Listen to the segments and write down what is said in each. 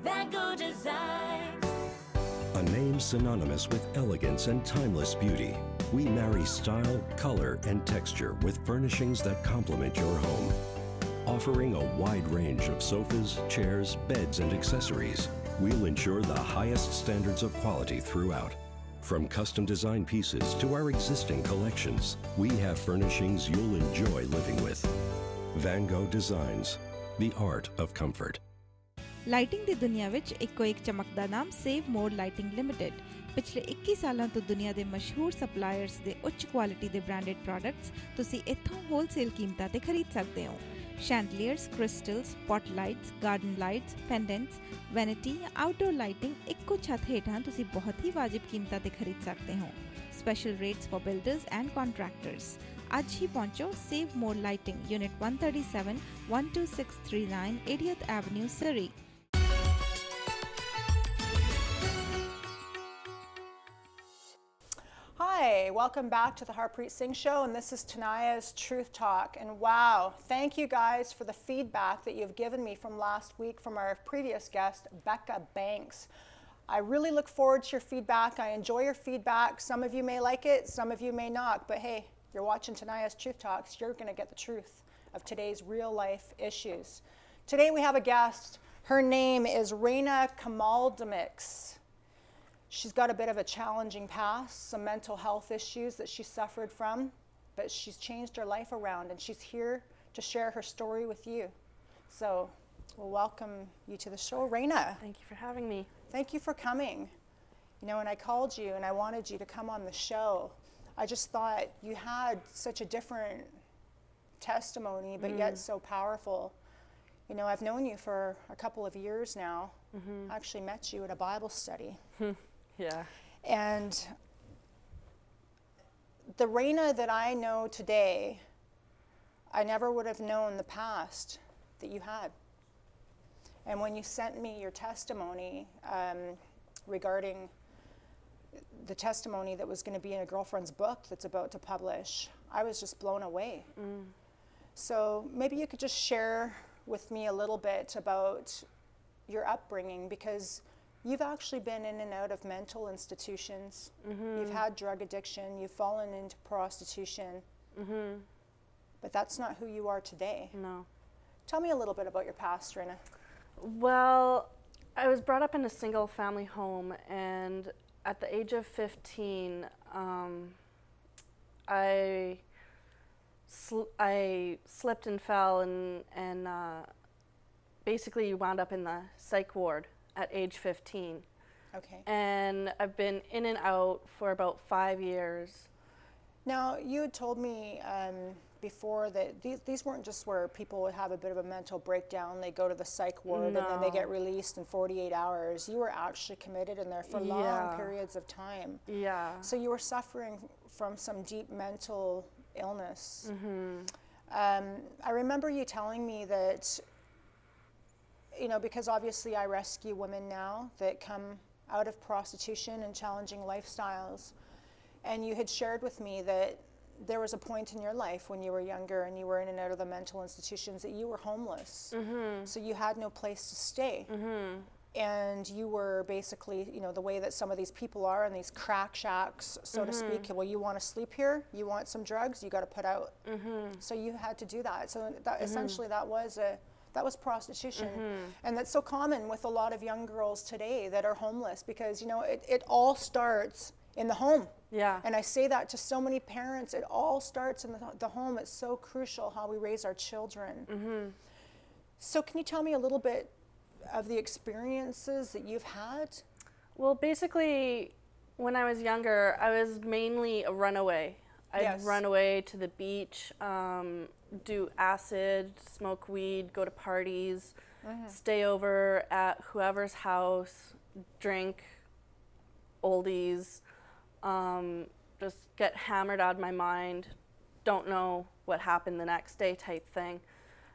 Van Gogh Designs. A name synonymous with elegance and timeless beauty. We marry style, color, and texture with furnishings that complement your home. Offering a wide range of sofas, chairs, beds, and accessories, we'll ensure the highest standards of quality throughout. From custom design pieces to our existing collections, we have furnishings you'll enjoy living with. Van Gogh Designs, the art of comfort. Lighting ਦੀ ਦੁਨੀਆ ਵਿੱਚ ਇੱਕੋ ਇੱਕ ਚਮਕਦਾ ਨਾਮ save ਮੋਰ lighting limited ਪਿਛਲੇ 21 ਸਾਲਾਂ ਤੋਂ ਦੁਨੀਆ ਦੇ ਮਸ਼ਹੂਰ ਸਪਲਾਇਰਸ ਦੇ ਉੱਚ ਕੁਆਲਿਟੀ ਦੇ ਬ੍ਰਾਂਡਡ ਪ੍ਰੋਡਕਟਸ ਤੁਸੀਂ ਇੱਥੋਂ ਹੋਲਸੇਲ ਕੀਮਤਾਂ ਤੇ ਖਰੀਦ ਸਕਦੇ ਹੋ। Chandeliers, crystals, pot lights, garden lights, pendants, vanity, outdoor lighting ਇੱਕੋ ਛੱਤ ਹੇਠਾਂ ਤੁਸੀਂ ਬਹੁਤ ਹੀ ਵਾਜਿਬ ਕੀਮਤਾਂ ਤੇ ਖਰੀਦ ਸਕਦੇ ਹੋ। Special rates for builders and contractors. ਅੱਜ ਹੀ ਪਹੁੰਚੋ save more lighting unit 137 12639 80th Avenue, Surrey। Hi, welcome back to the Harpreet Singh Show, and this is Tania's Truth Talk. And wow, thank you guys for the feedback that you've given me from last week from our previous guest, Becca Banks. I really look forward to your feedback. I enjoy your feedback. Some of you may like it, some of you may not, but hey, you're watching Tania's Truth Talks, you're gonna get the truth of today's real life issues. Today we have a guest. Her name is Raena Tania A. She's got a bit of a challenging past, some mental health issues that she suffered from, but she's changed her life around and she's here to share her story with you. So we'll welcome you to the show. Raena. Thank you for having me. Thank you for coming. You know, when I called you and I wanted you to come on the show, I just thought you had such a different testimony, but yet so powerful. You know, I've known you for a couple of years now. I actually met you at a Bible study. Yeah. And the Raena that I know today, I never would have known the past that you had. And when you sent me your testimony regarding the testimony that was going to be in a girlfriend's book that's about to publish, I was just blown away. So maybe you could just share with me a little bit about your upbringing, because you've actually been in and out of mental institutions. You've had drug addiction, you've fallen into prostitution, but that's not who you are today. No. Tell me a little bit about your past, Raena. Well, I was brought up in a single family home, and at the age of 15, I slipped and fell and basically wound up in the psych ward at age 15. Okay. And I've been in and out for about 5 years. Now, you had told me before that these weren't just where people would have a bit of a mental breakdown, they go to the psych ward and then they get released in 48 hours. You were actually committed in there for long periods of time. Yeah. So you were suffering from some deep mental illness. I remember you telling me that, you know, because obviously I rescue women now that come out of prostitution and challenging lifestyles. And you had shared with me that there was a point in your life when you were younger and you were in and out of the mental institutions that you were homeless. So you had no place to stay. And you were basically, you know, the way that some of these people are in these crack shacks, so to speak. Well, you want to sleep here, you want some drugs, you got to put out. So you had to do that. So that essentially that was prostitution. And that's so common with a lot of young girls today that are homeless, because, you know, it all starts in the home. Yeah. And I say that to so many parents. It all starts in the home. It's so crucial how we raise our children. So can you tell me a little bit of the experiences that you've had? Well, basically, when I was younger, I was mainly a runaway. I'd run away to the beach, do acid, smoke weed, go to parties, stay over at whoever's house, drink oldies, just get hammered out of my mind, don't know what happened the next day type thing.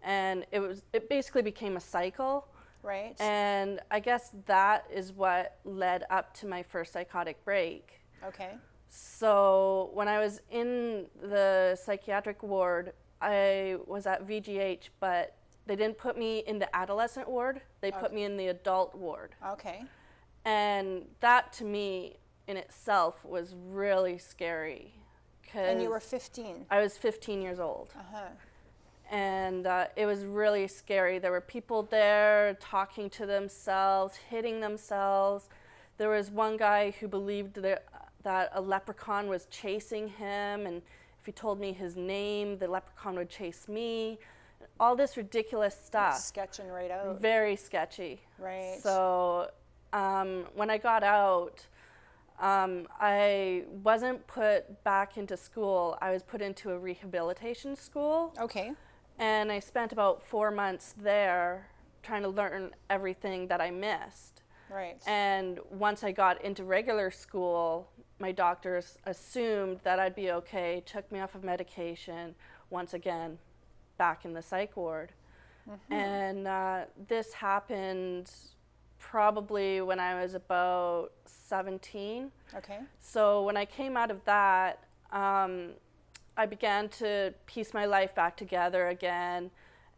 And it basically became a cycle. Right. And I guess that is what led up to my first psychotic break. Okay. So when I was in the psychiatric ward, I was at VGH, but they didn't put me in the adolescent ward. They put me in the adult ward. Okay. And that to me in itself was really scary. And you were 15? I was 15 years old. Uh-huh. And it was really scary. There were people there talking to themselves, hitting themselves. There was one guy who believed that a leprechaun was chasing him, and if he told me his name, the leprechaun would chase me. All this ridiculous stuff. Sketching right out. Very sketchy. Right. So when I got out, I wasn't put back into school. I was put into a rehabilitation school. Okay. And I spent about 4 months there trying to learn everything that I missed. Right. And once I got into regular school, my doctors assumed that I'd be okay, took me off of medication, once again, back in the psych ward. Mm-hmm. And this happened probably when I was about 17. Okay. So when I came out of that, I began to piece my life back together again.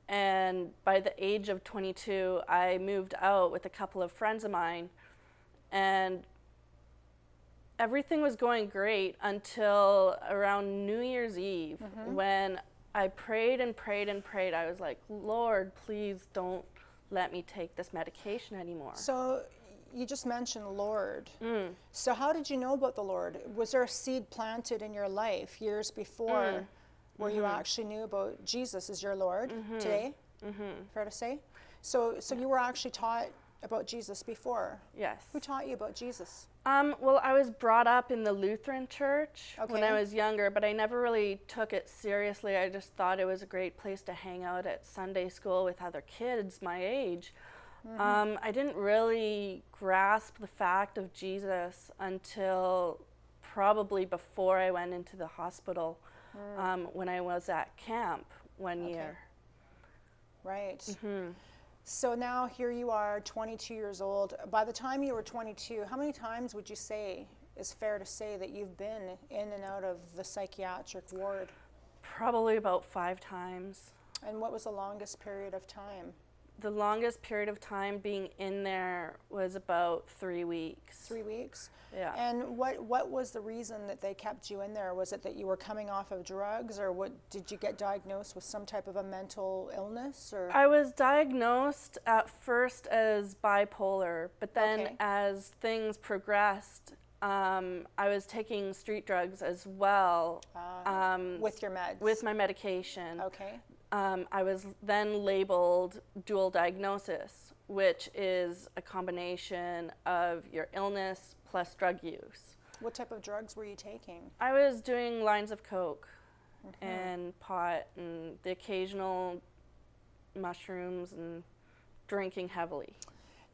And by the age of 22, I moved out with a couple of friends of mine. And everything was going great until around New Year's Eve, when I prayed and prayed and prayed. I was like, Lord, please don't let me take this medication anymore. So you just mentioned Lord. So how did you know about the Lord? Was there a seed planted in your life years before where you actually knew about Jesus as your Lord today? Fair to say? So you were actually taught about Jesus before? Yes. Who taught you about Jesus? Well, I was brought up in the Lutheran church when I Okay. was younger, but I never really took it seriously. I just thought it was a great place to hang out at Sunday school with other kids my age. I didn't really grasp the fact of Jesus until probably before I went into the hospital when I was at camp one year. Right. So now here you are, 22 years old. By the time you were 22, how many times would you say is fair to say that you've been in and out of the psychiatric ward? Probably about 5 times. And what was the longest period of time? The longest period of time being in there was about 3 weeks. 3 weeks? Yeah. And what was the reason that they kept you in there? Was it that you were coming off of drugs, or did you get diagnosed with some type of a mental illness? Or I was diagnosed at first as bipolar, but then Okay. as things progressed, I was taking street drugs as well with your meds? with my medication. Okay. I was then labeled dual diagnosis, which is a combination of your illness plus drug use. What type of drugs were you taking? I was doing lines of coke and pot and the occasional mushrooms and drinking heavily.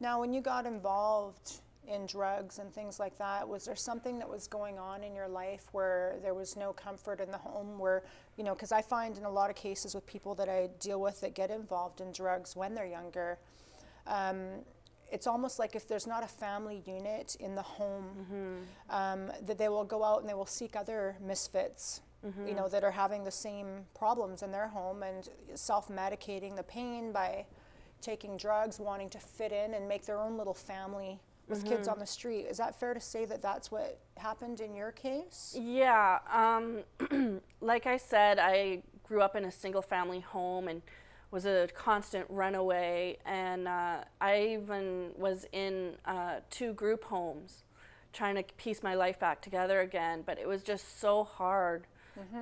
Now, when you got involved in drugs and things like that, was there something that was going on in your life where there was no comfort in the home, where, you know, because I find in a lot of cases with people that I deal with that get involved in drugs when they're younger, it's almost like if there's not a family unit in the home, that they will go out and they will seek other misfits, you know, that are having the same problems in their home and self-medicating the pain by taking drugs, wanting to fit in and make their own little family with kids on the street. Is that fair to say that that's what happened in your case? Yeah, like I said, I grew up in a single family home and was a constant runaway, and I even was in 2 group homes trying to piece my life back together again, but it was just so hard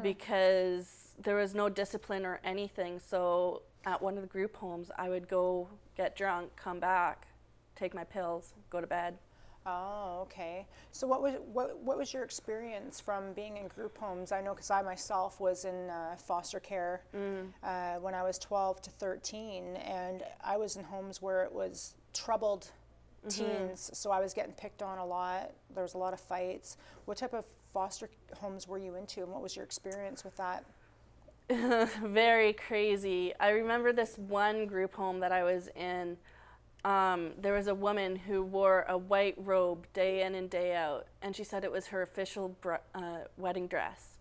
because there was no discipline or anything. So at one of the group homes, I would go get drunk, come back, take my pills, go to bed. Oh, okay. So what was your experience from being in group homes? I know because I myself was in foster care when I was 12 to 13, and I was in homes where it was troubled teens, so I was getting picked on a lot. There was a lot of fights. What type of foster homes were you into, and what was your experience with that? Very crazy. I remember this one group home that I was in. There was a woman who wore a white robe day in and day out, and she said it was her official wedding dress,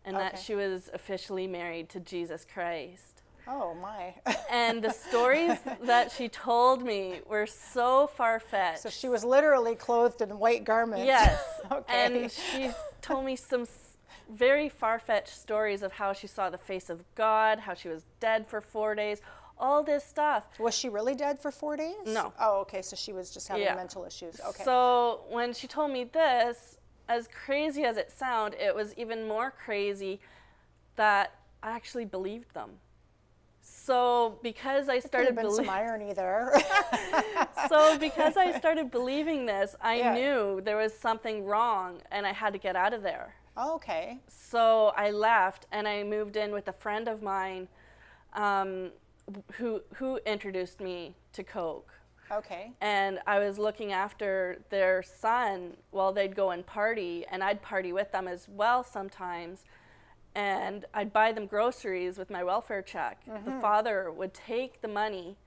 and that Okay. she was officially married to Jesus Christ. Oh my. And the stories that she told me were so far-fetched. So she was literally clothed in white garments. Yes. Okay. And she told me some very far-fetched stories of how she saw the face of God, how she was dead for 4 days, all this stuff. Was she really dead for 4 days? No. Oh, okay, so she was just having mental issues. Okay. So when she told me this, as crazy as it sounded, it was even more crazy that I actually believed them. So because I started been some irony there. So because I started believing this, I knew there was something wrong and I had to get out of there. Oh, okay. So I left and I moved in with a friend of mine who introduced me to Coke. Okay. And I was looking after their son while they'd go and party, and I'd party with them as well sometimes. And I'd buy them groceries with my welfare check. The father would take the money,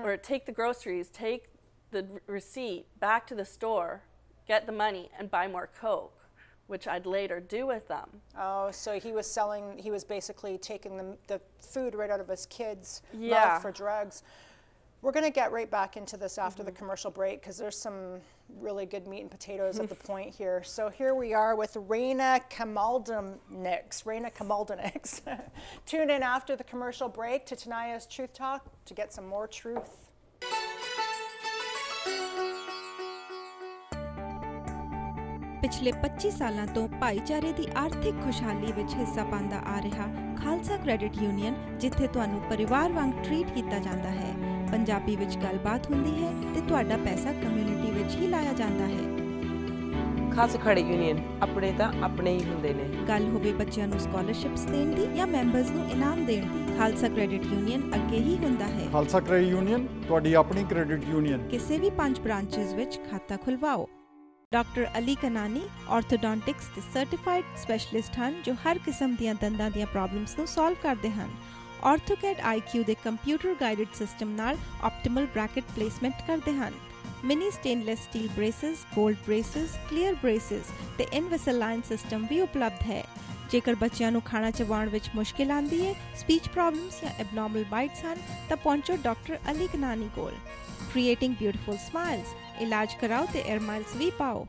or take the groceries, take the receipt back to the store, get the money, and buy more Coke, which I'd later do with them. Oh, so he was basically taking the food right out of his kids' Yeah. mouth for drugs. We're going to get right back into this after the commercial break because there's some really good meat and potatoes at the point here. So here we are with Raena Kamaldeniks. Tune in after the commercial break to Tania's Truth Talk to get some more truth. ਪਿਛਲੇ 25 ਸਾਲਾਂ ਤੋਂ ਭਾਈਚਾਰੇ ਦੀ ਆਰਥਿਕ ਖੁਸ਼ਹਾਲੀ ਵਿੱਚ ਹਿੱਸਾ ਪਾਉਂਦਾ ਆ ਰਿਹਾ ਖਾਲਸਾ ਕ੍ਰੈਡਿਟ ਯੂਨੀਅਨ ਜਿੱਥੇ ਤੁਹਾਨੂੰ ਪਰਿਵਾਰ ਵਾਂਗ ਟ੍ਰੀਟ ਕੀਤਾ ਜਾਂਦਾ ਹੈ ਪੰਜਾਬੀ ਵਿੱਚ ਗੱਲਬਾਤ ਹੁੰਦੀ ਹੈ ਤੇ ਤੁਹਾਡਾ ਪੈਸਾ ਕਮਿਊਨਿਟੀ ਵਿੱਚ ਹੀ ਲਾਇਆ ਜਾਂਦਾ ਹੈ ਖਾਲਸਾ ਕ੍ਰੈਡਿਟ ਯੂਨੀਅਨ ਆਪਣੇ ਤਾਂ ਆਪਣੇ ਹੀ ਹੁੰਦੇ ਨੇ ਗੱਲ ਹੋਵੇ ਬੱਚਿਆਂ ਨੂੰ ਸਕਾਲਰਸ਼ਿਪਸ ਦੇਣ ਦੀ ਜਾਂ ਮੈਂਬਰਸ ਨੂੰ ਇਨਾਮ ਦੇਣ ਦੀ ਖਾਲਸਾ ਕ੍ਰੈਡਿਟ ਯੂਨੀਅਨ ਅੱਗੇ ਹੀ ਹੁੰਦਾ ਹੈ ਖਾਲਸਾ ਕ੍ਰੈਡਿਟ ਯੂਨੀਅਨ ਤੁਹਾਡੀ ਆਪਣੀ ਕ੍ਰੈਡਿਟ ਯੂਨੀਅਨ ਕਿਸੇ ਵੀ 5 ਬ੍ਰਾਂਚਸ ਵਿੱਚ ਖਾਤਾ ਖੁਲਵਾਓ ਡਾਕਟਰ ਅਲੀ ਕਨਾਨੀ ਆਰਥੋਡੋਂਟਿਕਸ ਦੇ ਸਰਟੀਫਾਈਡ ਸਪੈਸ਼ਲਿਸਟ ਹਨ ਜੋ ਹਰ ਕਿਸਮ ਦੀਆਂ ਦੰਦਾਂ ਦੀਆਂ ਪ੍ਰੋਬਲਮਸ ਨੂੰ ਸੋਲਵ ਕਰਦੇ ਹਨ ਆਰਥੋਕੈਡ IQ ਦੇ ਕੰਪਿਊਟਰ ਗਾਈਡਡ ਸਿਸਟਮ ਨਾਲ ਆਪਟੀਮਲ ਬ੍ਰੈਕਟ ਪਲੇਸਮੈਂਟ ਕਰਦੇ ਹਨ ਮਿਨੀ ਸਟੇਨਲੈਸ ਸਟੀਲ ਬ੍ਰੇਸਸ 골ਡ ਬ੍ਰੇਸਸ ਕਲੀਅਰ ਬ੍ਰੇਸਸ ਤੇ ਇਨਵਿਸਲਾਈਨ ਸਿਸਟਮ ਵੀ ਉਪਲਬਧ ਹੈ ਜੇਕਰ ਬੱਚਿਆਂ ਨੂੰ ਖਾਣਾ ਚਬਾਉਣ ਵਿੱਚ ਮੁਸ਼ਕਿਲ ਆਉਂਦੀ ਹੈ ਸਪੀਚ ਪ੍ਰੋਬਲਮਸ ਜਾਂ ਐਬਨੋਰਮਲ ਬਾਈਟਸ ਹਨ ਤਾਂ ਪਹੁੰਚੋ ਡਾਕਟਰ ਅਲੀ ਕਨਾਨੀ ਕੋਲ Creating beautiful smiles. ਇਲਾਜ ਕਰਾਓ ਤੇ 에ਅਰ ਮਾਈਲਸ ਵੀ ਪਾਓ